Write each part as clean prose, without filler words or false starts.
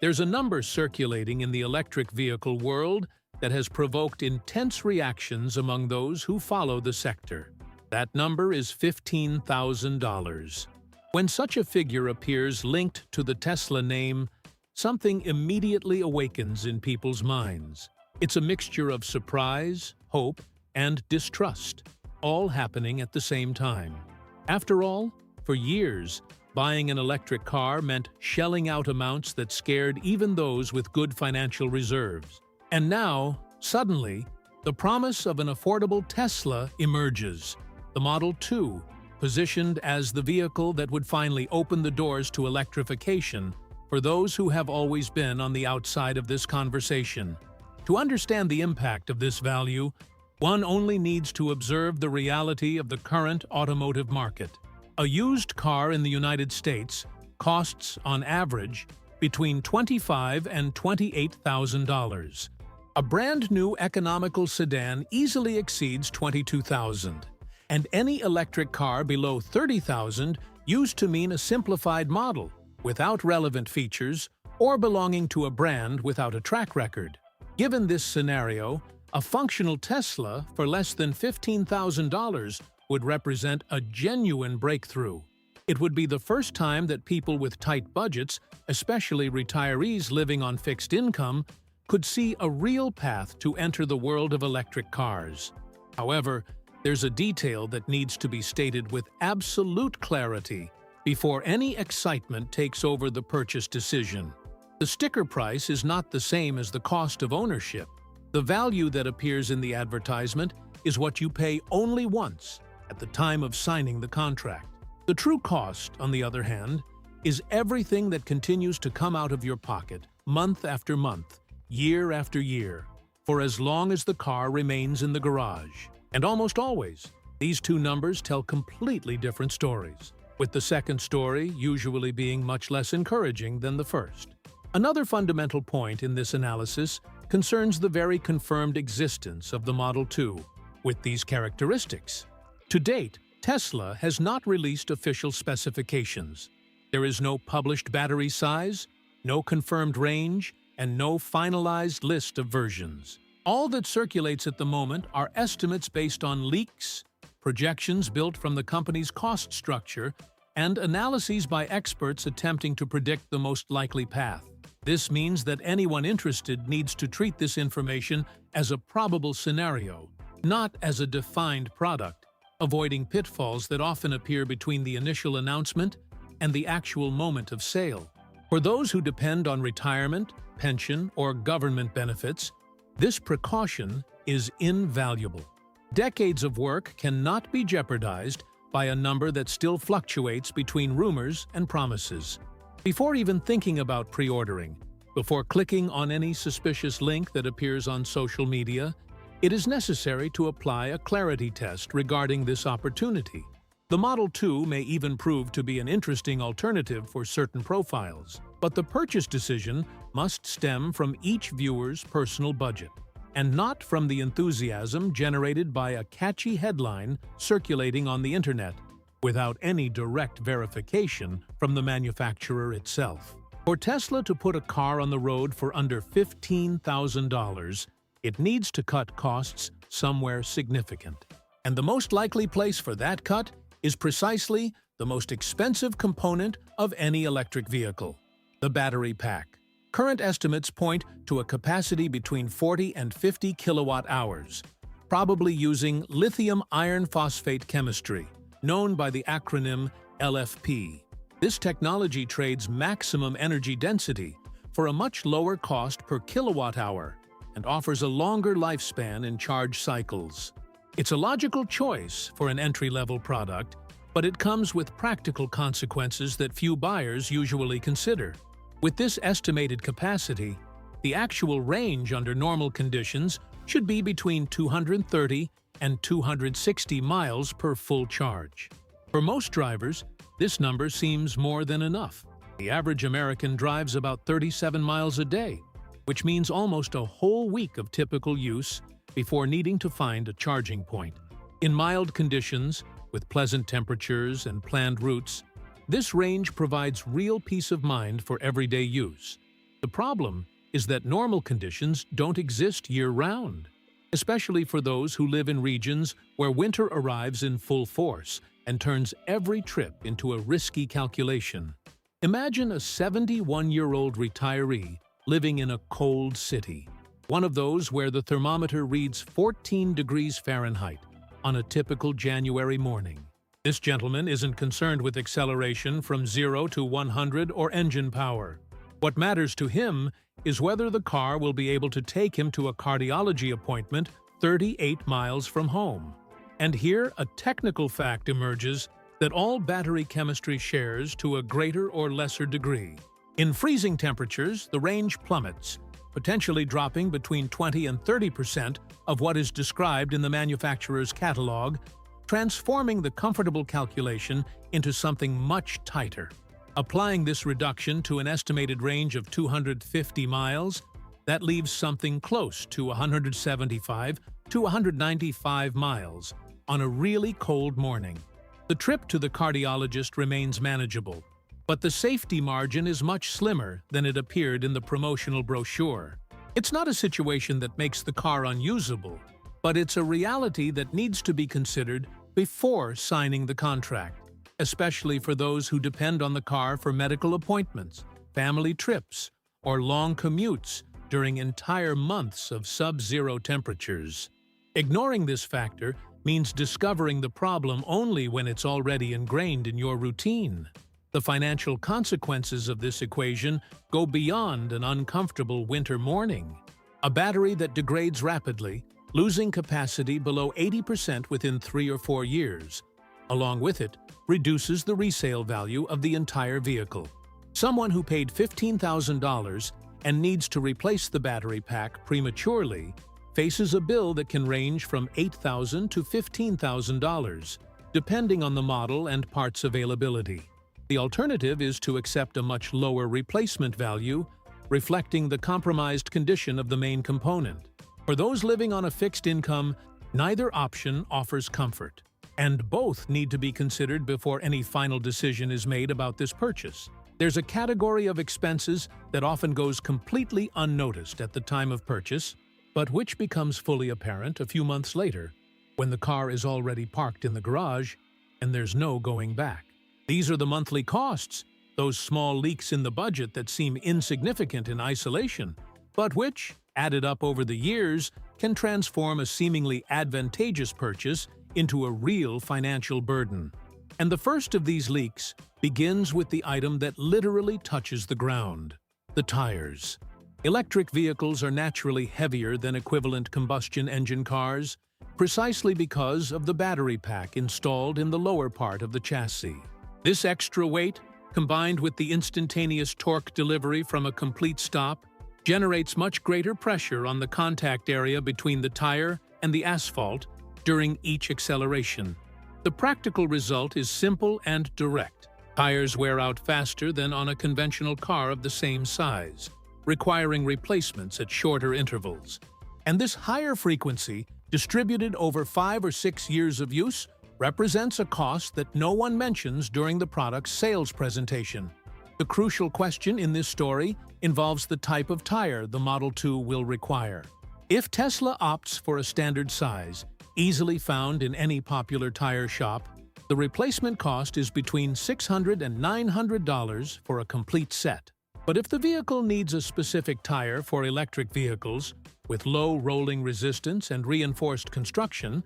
There's a number circulating in the electric vehicle world that has provoked intense reactions among those who follow the sector. That number is $15,000. When such a figure appears linked to the Tesla name, something immediately awakens in people's minds. It's a mixture of surprise, hope, and distrust, all happening at the same time. After all, for years, buying an electric car meant shelling out amounts that scared even those with good financial reserves. And now, suddenly, the promise of an affordable Tesla emerges, the Model 2, positioned as the vehicle that would finally open the doors to electrification for those who have always been on the outside of this conversation. To understand the impact of this value, one only needs to observe the reality of the current automotive market. A used car in the United States costs, on average, between $25,000 and $28,000. A brand-new economical sedan easily exceeds $22,000. And any electric car below $30,000 used to mean a simplified model, without relevant features, or belonging to a brand without a track record. Given this scenario, a functional Tesla for less than $15,000 would represent a genuine breakthrough. It would be the first time that people with tight budgets, especially retirees living on fixed income, could see a real path to enter the world of electric cars. However, there's a detail that needs to be stated with absolute clarity before any excitement takes over the purchase decision. The sticker price is not the same as the cost of ownership. The value that appears in the advertisement is what you pay only once, at the time of signing the contract. The true cost, on the other hand, is everything that continues to come out of your pocket month after month, year after year, for as long as the car remains in the garage. And almost always, these two numbers tell completely different stories, with the second story usually being much less encouraging than the first. Another fundamental point in this analysis concerns the very confirmed existence of the Model 2, with these characteristics. To date, Tesla has not released official specifications. There is no published battery size, no confirmed range, and no finalized list of versions. All that circulates at the moment are estimates based on leaks, projections built from the company's cost structure, and analyses by experts attempting to predict the most likely path. This means that anyone interested needs to treat this information as a probable scenario, not as a defined product, avoiding pitfalls that often appear between the initial announcement and the actual moment of sale. For those who depend on retirement, pension, or government benefits, this precaution is invaluable. Decades of work cannot be jeopardized by a number that still fluctuates between rumors and promises. Before even thinking about pre-ordering, before clicking on any suspicious link that appears on social media, it is necessary to apply a clarity test regarding this opportunity. The Model 2 may even prove to be an interesting alternative for certain profiles, but the purchase decision must stem from each viewer's personal budget, and not from the enthusiasm generated by a catchy headline circulating on the internet, without any direct verification from the manufacturer itself. For Tesla to put a car on the road for under $15,000, it needs to cut costs somewhere significant. And the most likely place for that cut is precisely the most expensive component of any electric vehicle: the battery pack. Current estimates point to a capacity between 40 and 50 kilowatt-hours, probably using lithium iron phosphate chemistry, known by the acronym LFP. This technology trades maximum energy density for a much lower cost per kilowatt-hour and offers a longer lifespan in charge cycles. It's a logical choice for an entry-level product, but it comes with practical consequences that few buyers usually consider. With this estimated capacity, the actual range under normal conditions should be between 230 and 260 miles per full charge. For most drivers, this number seems more than enough. The average American drives about 37 miles a day, which means almost a whole week of typical use before needing to find a charging point. In mild conditions, with pleasant temperatures and planned routes, this range provides real peace of mind for everyday use. The problem is that normal conditions don't exist year-round, especially for those who live in regions where winter arrives in full force and turns every trip into a risky calculation. Imagine a 71-year-old retiree living in a cold city, one of those where the thermometer reads 14 degrees Fahrenheit on a typical January morning. This gentleman isn't concerned with acceleration from 0 to 100 or engine power. What matters to him is whether the car will be able to take him to a cardiology appointment 38 miles from home. And here a technical fact emerges that all battery chemistry shares to a greater or lesser degree. In freezing temperatures, the range plummets, potentially dropping between 20 and 30% of what is described in the manufacturer's catalog, transforming the comfortable calculation into something much tighter. Applying this reduction to an estimated range of 250 miles, that leaves something close to 175 to 195 miles on a really cold morning. The trip to the cardiologist remains manageable, but the safety margin is much slimmer than it appeared in the promotional brochure. It's not a situation that makes the car unusable, but it's a reality that needs to be considered before signing the contract, especially for those who depend on the car for medical appointments, family trips, or long commutes during entire months of sub-zero temperatures. Ignoring this factor means discovering the problem only when it's already ingrained in your routine. The financial consequences of this equation go beyond an uncomfortable winter morning. A battery that degrades rapidly, losing capacity below 80% within 3 or 4 years. Along with it, reduces the resale value of the entire vehicle. Someone who paid $15,000 and needs to replace the battery pack prematurely faces a bill that can range from $8,000 to $15,000, depending on the model and parts availability. The alternative is to accept a much lower replacement value, reflecting the compromised condition of the main component. For those living on a fixed income, neither option offers comfort, and both need to be considered before any final decision is made about this purchase. There's a category of expenses that often goes completely unnoticed at the time of purchase, but which becomes fully apparent a few months later, when the car is already parked in the garage and there's no going back. These are the monthly costs, those small leaks in the budget that seem insignificant in isolation, but which, added up over the years, can transform a seemingly advantageous purchase into a real financial burden. And the first of these leaks begins with the item that literally touches the ground: the tires. Electric vehicles are naturally heavier than equivalent combustion engine cars, precisely because of the battery pack installed in the lower part of the chassis. This extra weight, combined with the instantaneous torque delivery from a complete stop, generates much greater pressure on the contact area between the tire and the asphalt during each acceleration. The practical result is simple and direct. Tires wear out faster than on a conventional car of the same size, requiring replacements at shorter intervals. And this higher frequency, distributed over 5 or 6 years of use, represents a cost that no one mentions during the product's sales presentation. The crucial question in this story involves the type of tire the Model 2 will require. If Tesla opts for a standard size, easily found in any popular tire shop, the replacement cost is between $600 and $900 for a complete set. But if the vehicle needs a specific tire for electric vehicles, with low rolling resistance and reinforced construction,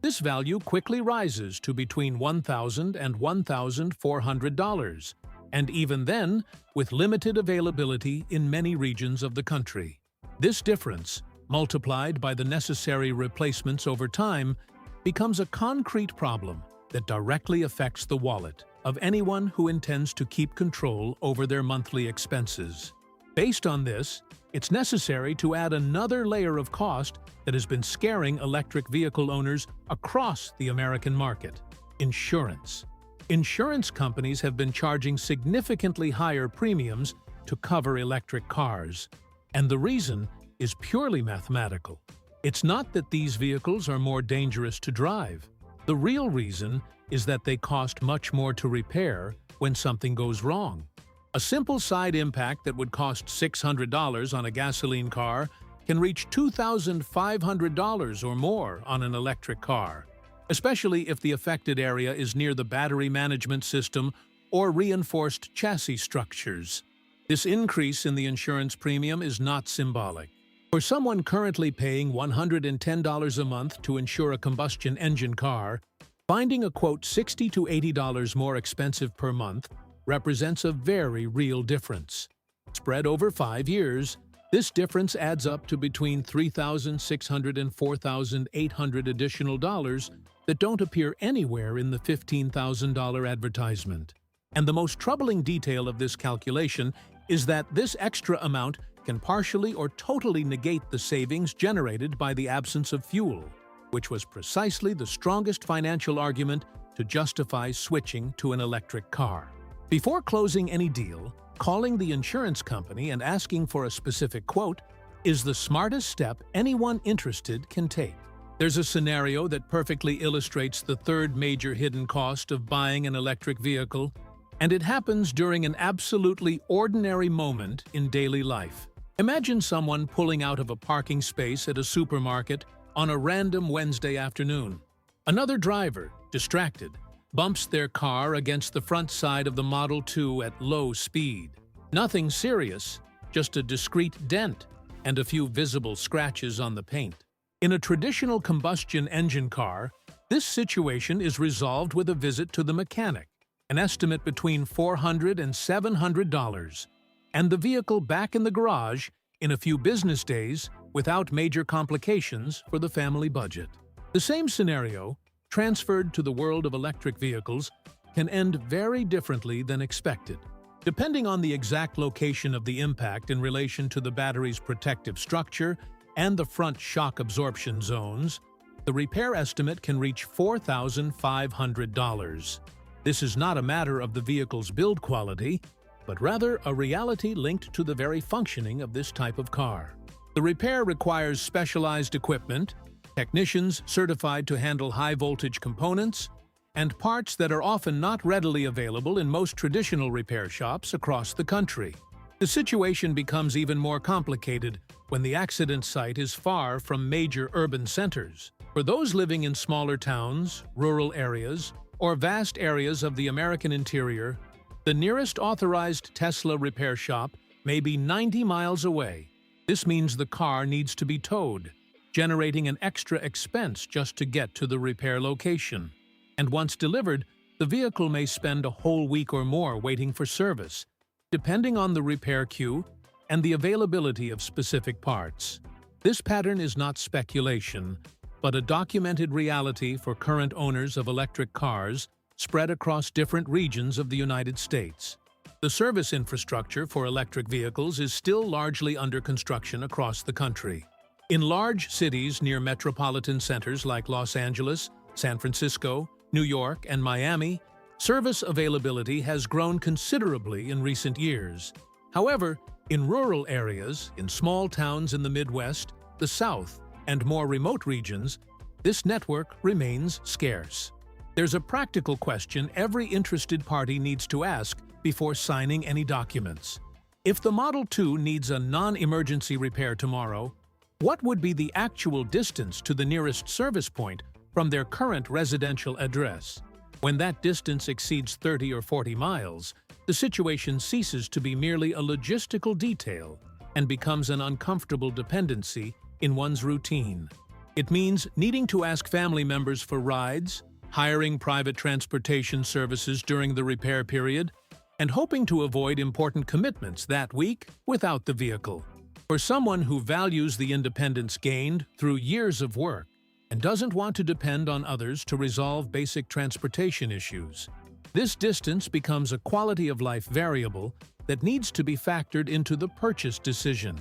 this value quickly rises to between $1,000 and $1,400, and even then, with limited availability in many regions of the country. This difference, multiplied by the necessary replacements over time, becomes a concrete problem that directly affects the wallet of anyone who intends to keep control over their monthly expenses. Based on this, it's necessary to add another layer of cost that has been scaring electric vehicle owners across the American market: insurance. Insurance companies have been charging significantly higher premiums to cover electric cars, and the reason is purely mathematical. It's not that these vehicles are more dangerous to drive. The real reason is that they cost much more to repair when something goes wrong. A simple side impact that would cost $600 on a gasoline car can reach $2,500 or more on an electric car, especially if the affected area is near the battery management system or reinforced chassis structures. This increase in the insurance premium is not symbolic. For someone currently paying $110 a month to insure a combustion engine car, finding a quote $60 to $80 more expensive per month represents a very real difference. Spread over 5 years, this difference adds up to between $3,600 and $4,800 additional dollars that don't appear anywhere in the $15,000 advertisement. And the most troubling detail of this calculation is that this extra amount can partially or totally negate the savings generated by the absence of fuel, which was precisely the strongest financial argument to justify switching to an electric car. Before closing any deal, calling the insurance company and asking for a specific quote is the smartest step anyone interested can take. There's a scenario that perfectly illustrates the third major hidden cost of buying an electric vehicle, and it happens during an absolutely ordinary moment in daily life. Imagine someone pulling out of a parking space at a supermarket on a random Wednesday afternoon. Another driver, distracted, bumps their car against the front side of the Model 2 at low speed. Nothing serious, just a discreet dent and a few visible scratches on the paint. In a traditional combustion engine car, this situation is resolved with a visit to the mechanic, an estimate between $400 and $700, and the vehicle back in the garage in a few business days without major complications for the family budget. The same scenario, transferred to the world of electric vehicles, can end very differently than expected. Depending on the exact location of the impact in relation to the battery's protective structure and the front shock absorption zones, the repair estimate can reach $4,500. This is not a matter of the vehicle's build quality, but rather a reality linked to the very functioning of this type of car. The repair requires specialized equipment, technicians certified to handle high-voltage components, and parts that are often not readily available in most traditional repair shops across the country. The situation becomes even more complicated when the accident site is far from major urban centers. For those living in smaller towns, rural areas, or vast areas of the American interior, the nearest authorized Tesla repair shop may be 90 miles away. This means the car needs to be towed, generating an extra expense just to get to the repair location. And once delivered, the vehicle may spend a whole week or more waiting for service, depending on the repair queue and the availability of specific parts. This pattern is not speculation, but a documented reality for current owners of electric cars spread across different regions of the United States. The service infrastructure for electric vehicles is still largely under construction across the country. In large cities near metropolitan centers like Los Angeles, San Francisco, New York, and Miami, service availability has grown considerably in recent years. However, in rural areas, in small towns in the Midwest, the South, and more remote regions, this network remains scarce. There's a practical question every interested party needs to ask before signing any documents. If the Model 2 needs a non-emergency repair tomorrow, what would be the actual distance to the nearest service point from their current residential address? When that distance exceeds 30 or 40 miles, the situation ceases to be merely a logistical detail and becomes an uncomfortable dependency in one's routine. It means needing to ask family members for rides, hiring private transportation services during the repair period, and hoping to avoid important commitments that week without the vehicle. For someone who values the independence gained through years of work and doesn't want to depend on others to resolve basic transportation issues, this distance becomes a quality-of-life variable that needs to be factored into the purchase decision.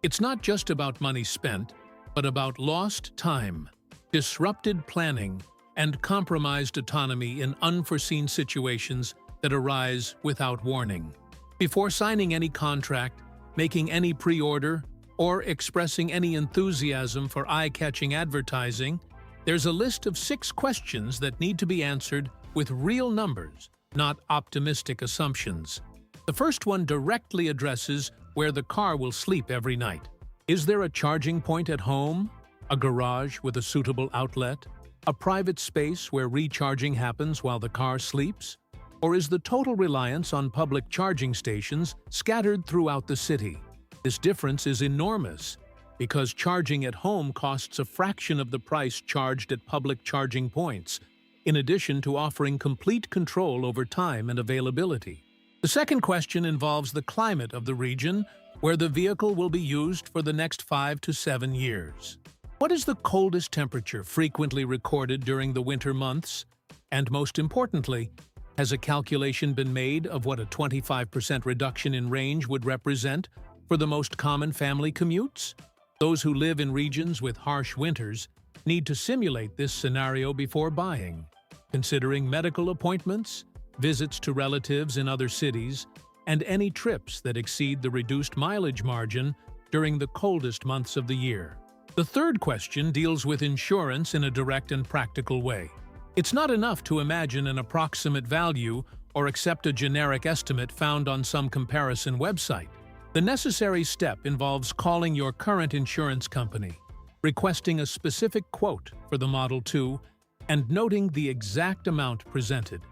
It's not just about money spent, but about lost time, disrupted planning, and compromised autonomy in unforeseen situations that arise without warning. Before signing any contract, making any pre-order, or expressing any enthusiasm for eye-catching advertising, there's a list of 6 questions that need to be answered with real numbers, not optimistic assumptions. The first one directly addresses where the car will sleep every night. Is there a charging point at home? A garage with a suitable outlet? A private space where recharging happens while the car sleeps? Or is the total reliance on public charging stations scattered throughout the city? This difference is enormous, because charging at home costs a fraction of the price charged at public charging points, in addition to offering complete control over time and availability. The second question involves the climate of the region where the vehicle will be used for the next 5 to 7 years. What is the coldest temperature frequently recorded during the winter months? And most importantly, has a calculation been made of what a 25% reduction in range would represent for the most common family commutes? Those who live in regions with harsh winters need to simulate this scenario before buying, considering medical appointments, visits to relatives in other cities, and any trips that exceed the reduced mileage margin during the coldest months of the year. The third question deals with insurance in a direct and practical way. It's not enough to imagine an approximate value or accept a generic estimate found on some comparison website. The necessary step involves calling your current insurance company, requesting a specific quote for the Model 2, and noting the exact amount presented.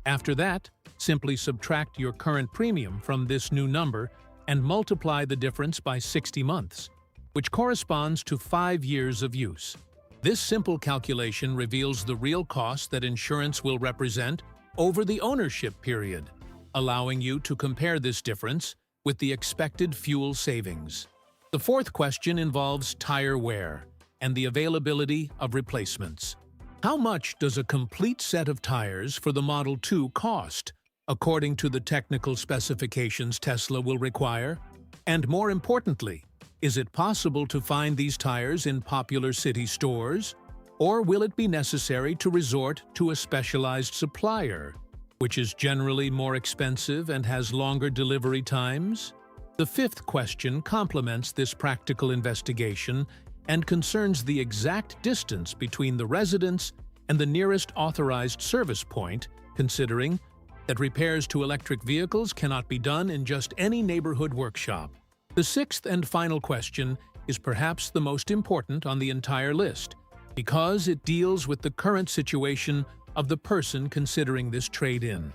After that, simply subtract your current premium from this new number and multiply the difference by 60 months, which corresponds to 5 years of use. This simple calculation reveals the real cost that insurance will represent over the ownership period, allowing you to compare this difference with the expected fuel savings. The fourth question involves tire wear and the availability of replacements. How much does a complete set of tires for the Model 2 cost, according to the technical specifications Tesla will require? And more importantly, is it possible to find these tires in popular city stores? Or will it be necessary to resort to a specialized supplier, which is generally more expensive and has longer delivery times? The fifth question complements this practical investigation and concerns the exact distance between the residence and the nearest authorized service point, considering that repairs to electric vehicles cannot be done in just any neighborhood workshop. The sixth and final question is perhaps the most important on the entire list, because it deals with the current situation of the person considering this trade-in.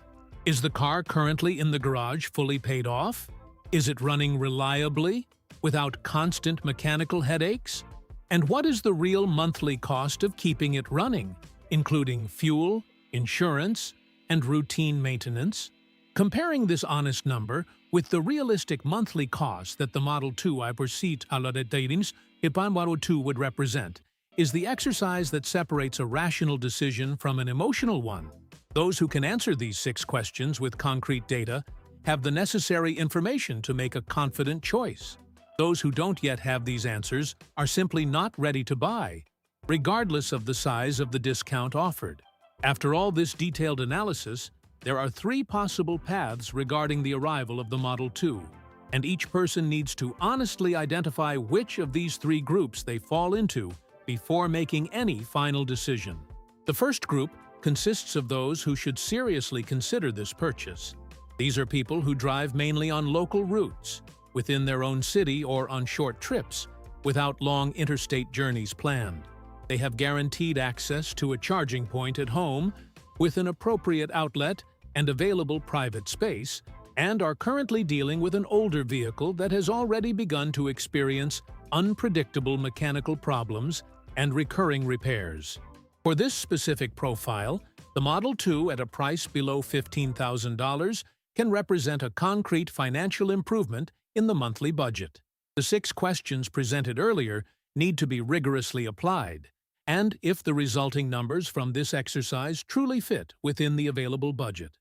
Is the car currently in the garage fully paid off? Is it running reliably, without constant mechanical headaches? And what is the real monthly cost of keeping it running, including fuel, insurance, and routine maintenance? Comparing this honest number with the realistic monthly cost that the Model 2 would represent is the exercise that separates a rational decision from an emotional one. Those who can answer these 6 questions with concrete data have the necessary information to make a confident choice. Those who don't yet have these answers are simply not ready to buy, regardless of the size of the discount offered. After all this detailed analysis, there are 3 possible paths regarding the arrival of the Model 2, and each person needs to honestly identify which of these 3 groups they fall into before making any final decision. The first group consists of those who should seriously consider this purchase. These are people who drive mainly on local routes, within their own city or on short trips, without long interstate journeys planned. They have guaranteed access to a charging point at home, with an appropriate outlet and available private space, and are currently dealing with an older vehicle that has already begun to experience unpredictable mechanical problems and recurring repairs. For this specific profile, the Model 2 at a price below $15,000 can represent a concrete financial improvement in the monthly budget. The 6 questions presented earlier need to be rigorously applied, and if the resulting numbers from this exercise truly fit within the available budget.